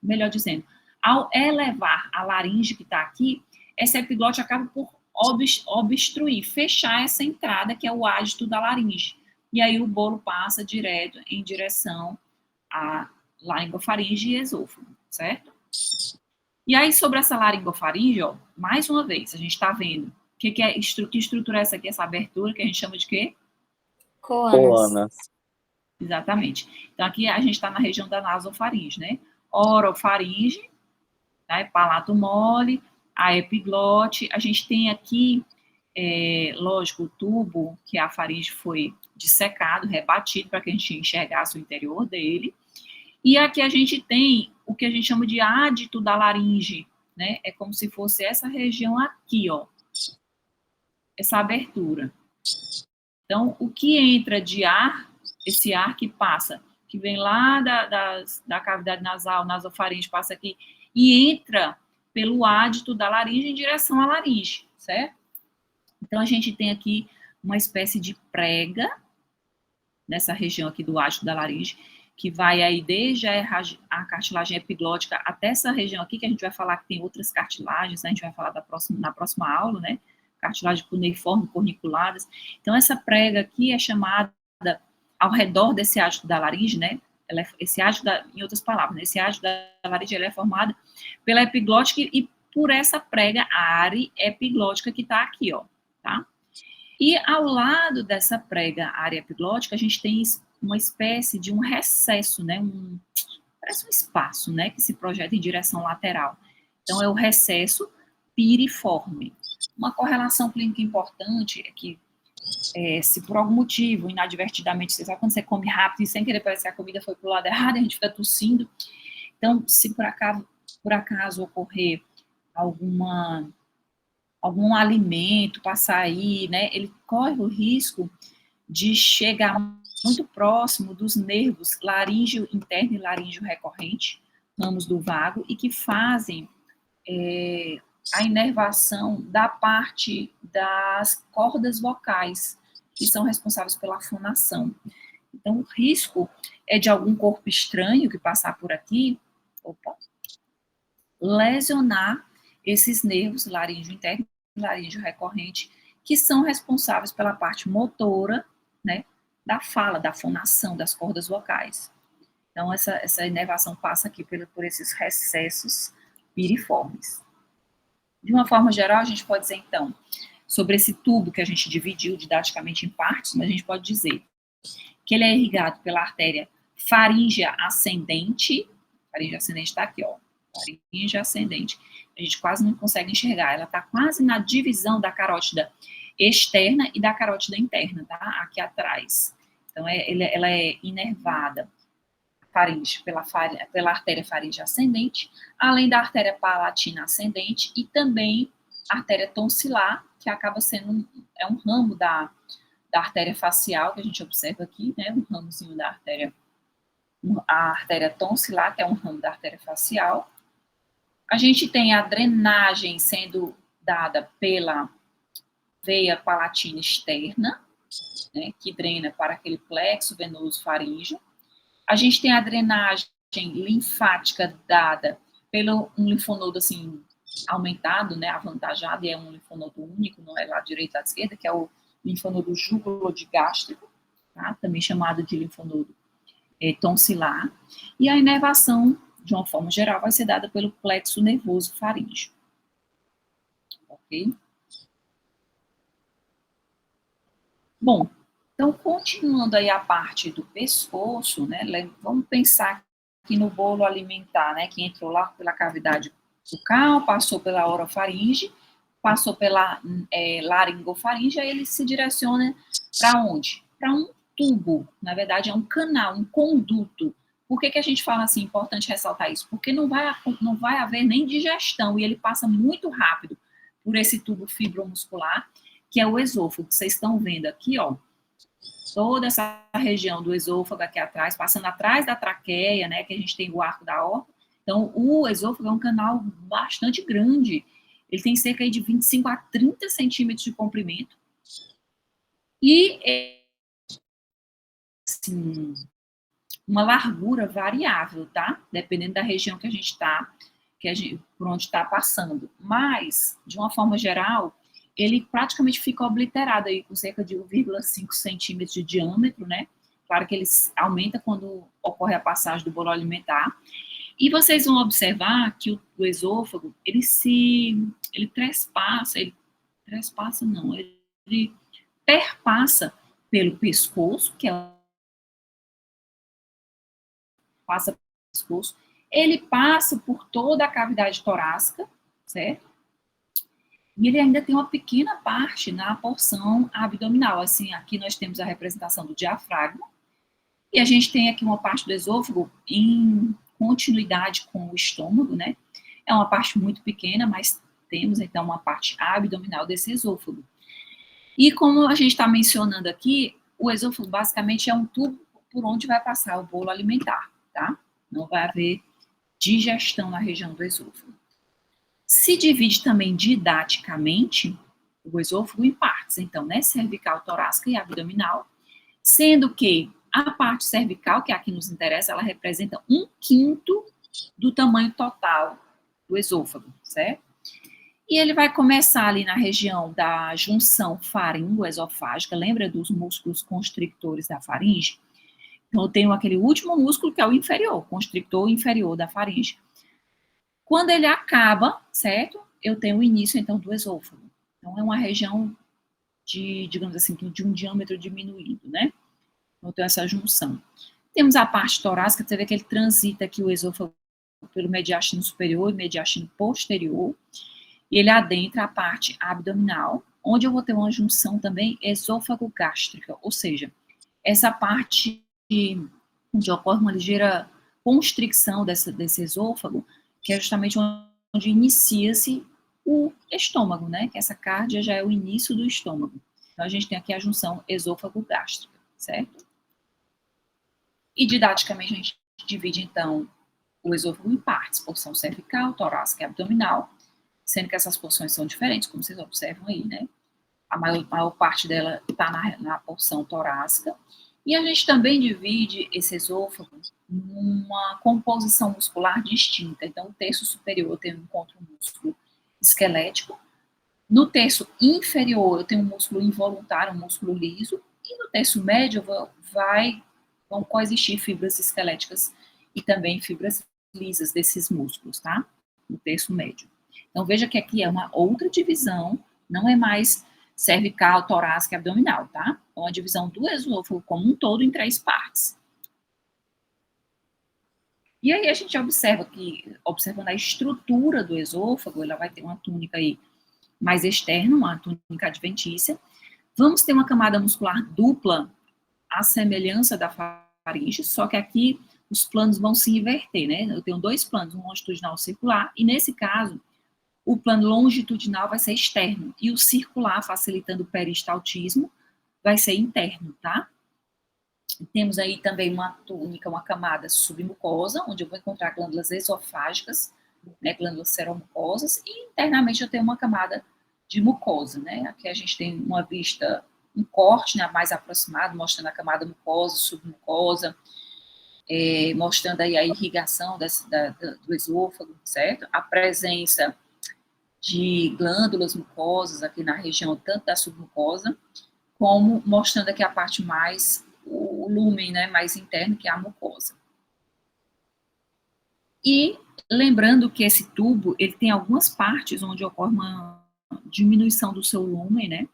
A: melhor dizendo, ao elevar a laringe que está aqui, essa epiglote acaba por obstruir, fechar essa entrada que é o ádito da laringe. E aí o bolo passa direto em direção a laringofaringe e esôfago, certo? E aí, sobre essa laringofaringe, ó, mais uma vez, a gente está vendo que estrutura é essa aqui, essa abertura, que a gente chama de quê?
B: Coanas.
C: Coanas.
A: Exatamente. Então, aqui a gente está na região da nasofaringe, né? Orofaringe, né? Palato mole, a epiglote. A gente tem aqui, lógico, o tubo, que a faringe foi dissecado, rebatido, para que a gente enxergasse o interior dele. E aqui a gente tem o que a gente chama de ádito da laringe, né? É como se fosse essa região aqui, ó. Essa abertura. Então, o que entra de ar, esse ar que passa, que vem lá da cavidade nasal, nasofaringe, passa aqui, e entra pelo ádito da laringe em direção à laringe, certo? Então, a gente tem aqui uma espécie de prega, nessa região aqui do ádito da laringe, que vai aí desde a cartilagem epiglótica até essa região aqui, que a gente vai falar que tem outras cartilagens, né? A gente vai falar na próxima aula, né? Cartilagem cuneiforme, corniculadas. Então, essa prega aqui é chamada, ao redor desse ádito da laringe, né? Esse ádito, em outras palavras, né? Esse ádito da laringe, ele é formado pela epiglótica e por essa prega, a área epiglótica que está aqui, ó, tá? E ao lado dessa prega, área epiglótica, a gente tem uma espécie de um recesso, né? Parece um espaço, né? Que se projeta em direção lateral. Então, é o recesso piriforme. Uma correlação clínica importante é que, se por algum motivo, inadvertidamente, você sabe quando você come rápido e sem querer parece que a comida foi para o lado errado, a gente fica tossindo. Então, se por acaso ocorrer algum alimento passar aí, né, ele corre o risco de chegar muito próximo dos nervos laríngeo interno e laríngeo recorrente, ramos do vago, e que fazem a inervação da parte das cordas vocais, que são responsáveis pela fonação. Então, o risco é de algum corpo estranho que passar por aqui, lesionar esses nervos laríngeo interno e laríngeo recorrente, que são responsáveis pela parte motora, né, da fala, da fonação, das cordas vocais. Então, essa inervação passa aqui por esses recessos piriformes. De uma forma geral, a gente pode dizer, então, sobre esse tubo que a gente dividiu didaticamente em partes, mas a gente pode dizer que ele é irrigado pela artéria faríngea ascendente está aqui, ó, faringe ascendente. A gente quase não consegue enxergar, ela está quase na divisão da carótida externa e da carótida interna, tá? Aqui atrás. Então, ela é inervada, faringe, pela artéria faringe ascendente, além da artéria palatina ascendente e também a artéria tonsilar, que acaba sendo um ramo da artéria facial, que a gente observa aqui, né? Um ramozinho da a artéria tonsilar, que é um ramo da artéria facial. A gente tem a drenagem sendo dada pela veia palatina externa, né, que drena para aquele plexo venoso faríngeo. A gente tem a drenagem linfática dada pelo um linfonodo, assim, aumentado, né, avantajado, e é um linfonodo único, não é lado direito e lado esquerdo, que é o linfonodo jugulodigástrico, tá, também chamado de linfonodo tonsilar, e a inervação, de uma forma geral, vai ser dada pelo plexo nervoso faríngeo. Ok? Bom, então, continuando aí a parte do pescoço, né, vamos pensar aqui no bolo alimentar, né, que entrou lá pela cavidade bucal, passou pela orofaringe, passou pela laringofaringe, aí ele se direciona para onde? Para um tubo, na verdade é um canal, um conduto. Por que a gente fala assim, importante ressaltar isso? Porque não vai haver nem digestão, e ele passa muito rápido por esse tubo fibromuscular, que é o esôfago, que vocês estão vendo aqui, ó, toda essa região do esôfago aqui atrás, passando atrás da traqueia, né, que a gente tem o arco da aorta. Então, o esôfago é um canal bastante grande, ele tem cerca de 25 a 30 centímetros de comprimento, e assim, uma largura variável, tá? Dependendo da região que a gente está, por onde está passando. Mas, de uma forma geral, ele praticamente fica obliterado aí, com cerca de 1,5 centímetros de diâmetro, né? Claro que ele aumenta quando ocorre a passagem do bolo alimentar. E vocês vão observar que o esôfago, ele trespaça não, ele perpassa pelo pescoço, que é passa pelo pescoço, ele passa por toda a cavidade torácica, certo? E ele ainda tem uma pequena parte na porção abdominal. Assim, aqui nós temos a representação do diafragma, e a gente tem aqui uma parte do esôfago em continuidade com o estômago, né? É uma parte muito pequena, mas temos então uma parte abdominal desse esôfago. E como a gente está mencionando aqui, o esôfago basicamente é um tubo por onde vai passar o bolo alimentar, tá? Não vai haver digestão na região do esôfago. Se divide também didaticamente o esôfago em partes, então, né, cervical, torácica e abdominal, sendo que a parte cervical, que aqui nos interessa, ela representa 1/5 do tamanho total do esôfago, certo? E ele vai começar ali na região da junção faringo-esofágica, lembra dos músculos constrictores da faringe? Então, eu tenho aquele último músculo que é o inferior, constrictor inferior da faringe. Quando ele acaba, certo? Eu tenho o início, então, do esôfago. Então, é uma região de, digamos assim, de um diâmetro diminuído, né? Então, essa junção. Temos a parte torácica, você vê que ele transita aqui o esôfago pelo mediastino superior e mediastino posterior, e ele adentra a parte abdominal, onde eu vou ter uma junção também esôfago-gástrica, ou seja, essa parte onde ocorre uma ligeira constricção desse esôfago, que é justamente onde inicia-se o estômago, né? Que essa cárdia já é o início do estômago. Então, a gente tem aqui a junção esôfago-gástrica, certo? E, didaticamente, a gente divide, então, o esôfago em partes, porção cervical, torácica e abdominal, sendo que essas porções são diferentes, como vocês observam aí, né? A maior parte dela está na porção torácica. E a gente também divide esse esôfago numa composição muscular distinta. Então, o terço superior eu tenho um músculo esquelético. No terço inferior eu tenho um músculo involuntário, um músculo liso. E no terço médio vão coexistir fibras esqueléticas e também fibras lisas desses músculos, tá? No terço médio. Então, veja que aqui é uma outra divisão, não é mais cervical, torácica e abdominal, tá? É uma divisão do esôfago como um todo em 3 partes. E aí a gente observa que, observando a estrutura do esôfago, ela vai ter uma túnica aí mais externa, uma túnica adventícia. Vamos ter uma camada muscular dupla, à semelhança da faringe, só que aqui os planos vão se inverter, né? Eu tenho 2 planos, um longitudinal e circular, e nesse caso, o plano longitudinal vai ser externo, e o circular, facilitando o peristaltismo, vai ser interno, tá? Temos aí também uma túnica, uma camada submucosa, onde eu vou encontrar glândulas esofágicas, né, glândulas seromucosas, e internamente eu tenho uma camada de mucosa, né? Aqui a gente tem uma vista, um corte, né, mais aproximado, mostrando a camada mucosa, submucosa, mostrando aí a irrigação do esôfago, certo? A presença de glândulas mucosas aqui na região, tanto da submucosa, como mostrando aqui a parte mais, o lúmen, né, mais interno, que é a mucosa. E lembrando que esse tubo, ele tem algumas partes onde ocorre uma diminuição do seu lúmen, né,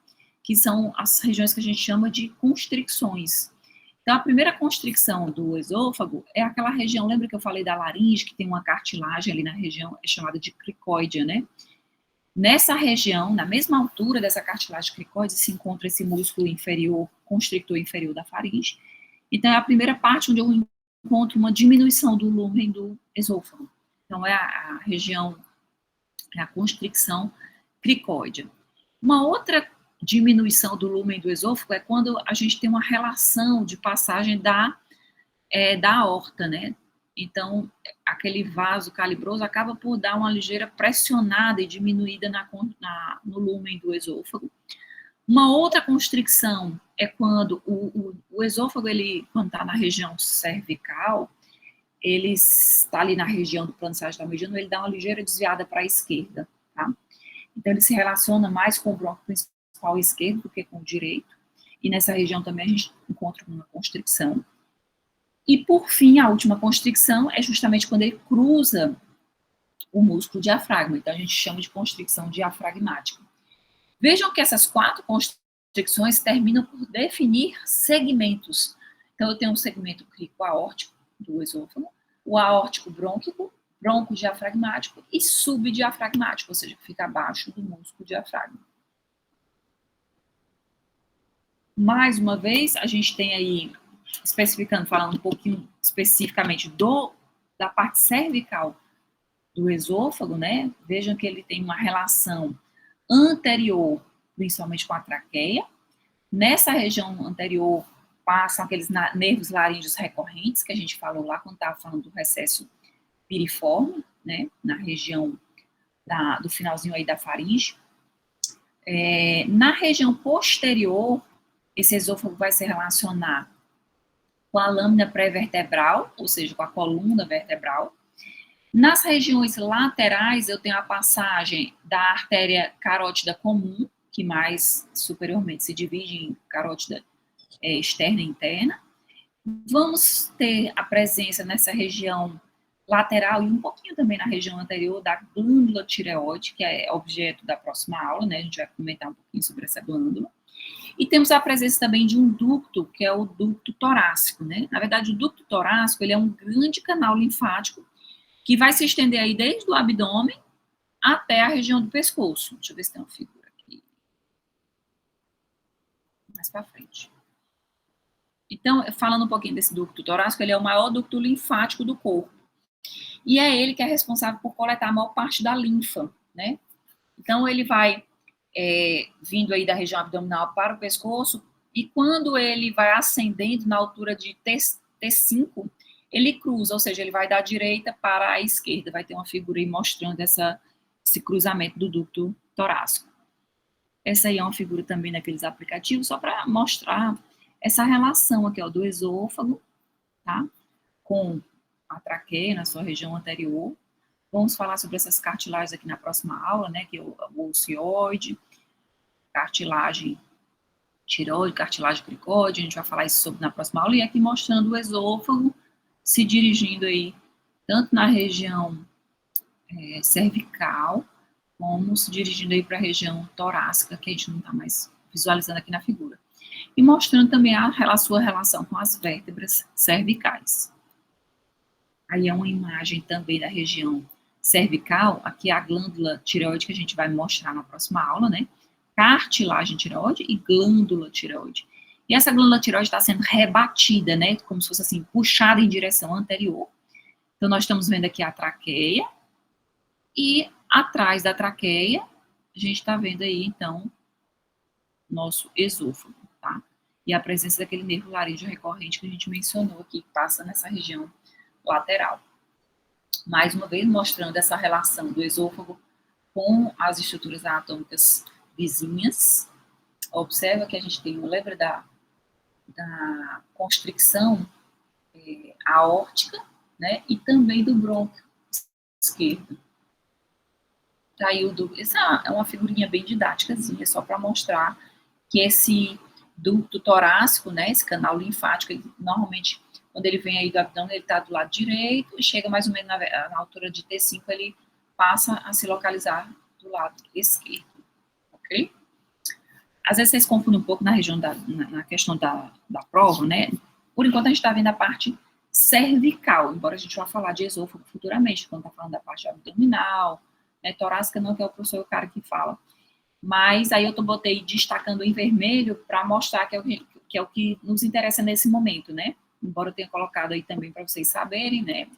A: que são as regiões que a gente chama de constricções. Então, a primeira constricção do esôfago é aquela região, lembra que eu falei da laringe, que tem uma cartilagem ali na região, é chamada de cricóidea, né? Nessa região, na mesma altura dessa cartilagem cricoide, se encontra esse músculo inferior, constrictor inferior da faringe. Então, é a primeira parte onde eu encontro uma diminuição do lúmen do esôfago. Então, é a região, é a constricção cricóidea. Uma outra diminuição do lúmen do esôfago é quando a gente tem uma relação de passagem da aorta, né? Então, aquele vaso calibroso acaba por dar uma ligeira pressionada e diminuída no lúmen do esôfago. Uma outra constricção é quando o esôfago, quando está na região cervical, ele está ali na região do plano sagital mediano, ele dá uma ligeira desviada para a esquerda, tá? Então, ele se relaciona mais com o bronco principal esquerdo do que com o direito, e nessa região também a gente encontra uma constricção. E, por fim, a última constricção é justamente quando ele cruza o músculo diafragma. Então, a gente chama de constricção diafragmática. Vejam que essas 4 constricções terminam por definir segmentos. Então, eu tenho um segmento crico-aórtico do esôfago, o aórtico brônquico, bronco-diafragmático e subdiafragmático, ou seja, que fica abaixo do músculo diafragma. Mais uma vez, a gente tem aí, especificando, falando um pouquinho especificamente da parte cervical do esôfago, né? Vejam que ele tem uma relação anterior, principalmente com a traqueia. Nessa região anterior, passam aqueles nervos laríngeos recorrentes, que a gente falou lá quando estava falando do recesso piriforme, né? Na região do finalzinho aí da faringe. Na região posterior, esse esôfago vai se relacionar com a lâmina pré-vertebral, ou seja, com a coluna vertebral. Nas regiões laterais, eu tenho a passagem da artéria carótida comum, que mais superiormente se divide em carótida externa e interna. Vamos ter a presença nessa região lateral e um pouquinho também na região anterior da glândula tireoide, que é objeto da próxima aula, né? A gente vai comentar um pouquinho sobre essa glândula. E temos a presença também de um ducto, que é o ducto torácico, né? Na verdade, o ducto torácico, ele é um grande canal linfático que vai se estender aí desde o abdômen até a região do pescoço. Deixa eu ver se tem uma figura aqui. Mais para frente. Então, falando um pouquinho desse ducto torácico, ele é o maior ducto linfático do corpo. E é ele que é responsável por coletar a maior parte da linfa, né? Então, ele vai vindo aí da região abdominal para o pescoço, e quando ele vai ascendendo na altura de T5, ele cruza, ou seja, ele vai da direita para a esquerda, vai ter uma figura aí mostrando esse cruzamento do ducto torácico. Essa aí é uma figura também naqueles aplicativos, só para mostrar essa relação aqui, ó, do esôfago, tá, com a traqueia na sua região anterior. Vamos falar sobre essas cartilagens aqui na próxima aula, né, que é o ocioide, cartilagem tireoide, cartilagem cricóide, a gente vai falar isso sobre na próxima aula, e aqui mostrando o esôfago se dirigindo aí, tanto na região cervical, como se dirigindo aí para a região torácica, que a gente não está mais visualizando aqui na figura. E mostrando também a sua relação com as vértebras cervicais. Aí é uma imagem também da região cervical, aqui é a glândula tireoide que a gente vai mostrar na próxima aula, né? Cartilagem tireoide e glândula tireoide. E essa glândula tireoide está sendo rebatida, né? Como se fosse assim, puxada em direção anterior. Então, nós estamos vendo aqui a traqueia. E atrás da traqueia, a gente está vendo aí, então, nosso esôfago, tá? E a presença daquele nervo laríngeo recorrente que a gente mencionou aqui, que passa nessa região lateral. Mais uma vez, mostrando essa relação do esôfago com as estruturas anatômicas vizinhas. Observa que a gente tem, lembra da constricção aórtica, né, e também do brônquio esquerdo. Tá aí essa é uma figurinha bem didáticazinha, só para mostrar que esse ducto torácico, né, esse canal linfático, ele, normalmente, quando ele vem aí do abdômen, ele está do lado direito, e chega mais ou menos na altura de T5, ele passa a se localizar do lado esquerdo, ok? Às vezes vocês confundem um pouco na região na questão da prova, né? Por enquanto a gente está vendo a parte cervical, embora a gente vá falar de esôfago futuramente, quando está falando da parte abdominal, né, torácica não, que é o professor cara que fala. Mas aí eu botei destacando em vermelho para mostrar que é o que nos interessa nesse momento, né? Embora eu tenha colocado aí também para vocês saberem, né?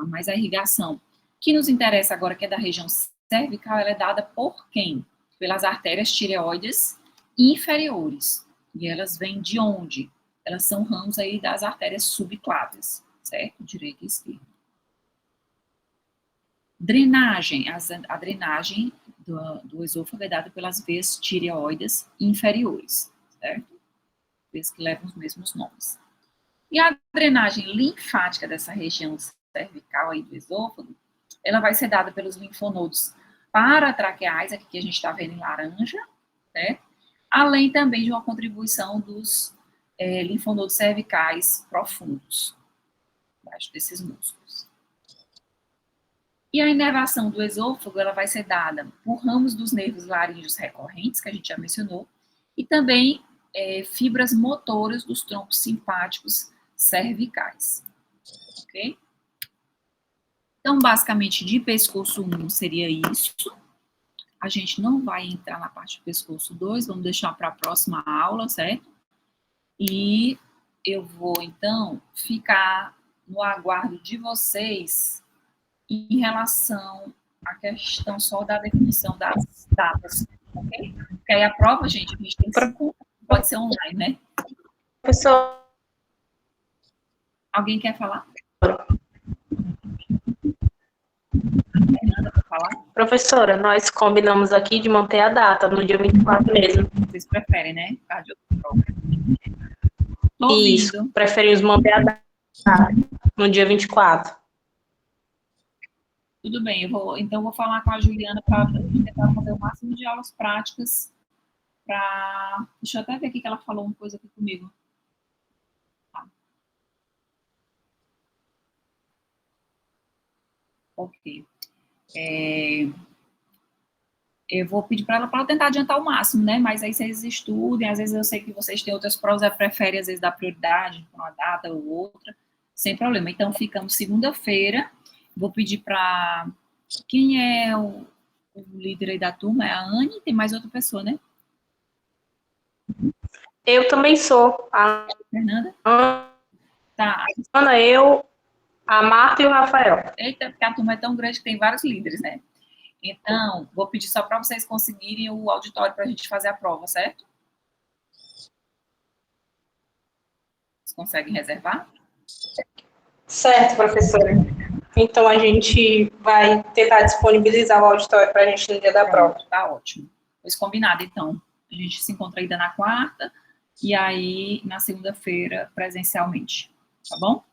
A: Mas a irrigação que nos interessa agora, que é da região cervical, ela é dada por quem? Pelas artérias tireoides inferiores. E elas vêm de onde? Elas são ramos aí das artérias subclávias, certo? Direita e esquerda. Drenagem. A drenagem do esôfago é dada pelas veias tireoides inferiores, certo? Veias que levam os mesmos nomes. E a drenagem linfática dessa região cervical aí do esôfago, ela vai ser dada pelos linfonodos paratraqueais, aqui que a gente está vendo em laranja, certo? Além também de uma contribuição dos linfonodos cervicais profundos, embaixo desses músculos. E a inervação do esôfago, ela vai ser dada por ramos dos nervos laríngeos recorrentes, que a gente já mencionou, e também fibras motoras dos troncos simpáticos cervicais. Ok? Então, basicamente, de pescoço 1 seria isso. A gente não vai entrar na parte do pescoço 2, vamos deixar para a próxima aula, certo? E eu vou, então, ficar no aguardo de vocês em relação à questão só da definição das datas, ok? Porque aí a prova, gente, a gente tem que se encontrar, pode ser online, né?
E: Professor,
A: Alguém quer falar? Fernanda, quer falar?
E: professora, nós combinamos aqui de manter a data no dia 24 mesmo.
A: Vocês preferem, né? Por causa de outra prova. Tô
E: Isso,
A: ouvindo.
E: preferimos manter a data no dia 24.
A: Tudo bem, então eu vou falar com a Juliana para tentar fazer o máximo de aulas práticas para... Deixa eu até ver aqui que ela falou uma coisa aqui comigo. Tá. Ok. Eu vou pedir para ela tentar adiantar o máximo, né? Mas aí vocês estudem, às vezes eu sei que vocês têm outras provas, preferem às vezes dar prioridade para uma data ou outra, sem problema. Então ficamos segunda-feira. Vou pedir para... Quem é o líder aí da turma? É a Anne? Tem mais outra pessoa, né?
E: Eu também sou. A
A: Fernanda? Tá.
E: Ana, eu, a Marta e o Rafael.
A: Eita, porque a turma é tão grande que tem vários líderes, né? Então, vou pedir só para vocês conseguirem o auditório para a gente fazer a prova, certo? Vocês conseguem reservar?
E: Certo, professora. Então a gente vai tentar disponibilizar o auditório para a gente no dia da prova.
A: Pronto, tá ótimo. Pois combinado, então. A gente se encontra ainda na quarta e aí na segunda-feira presencialmente. Tá bom?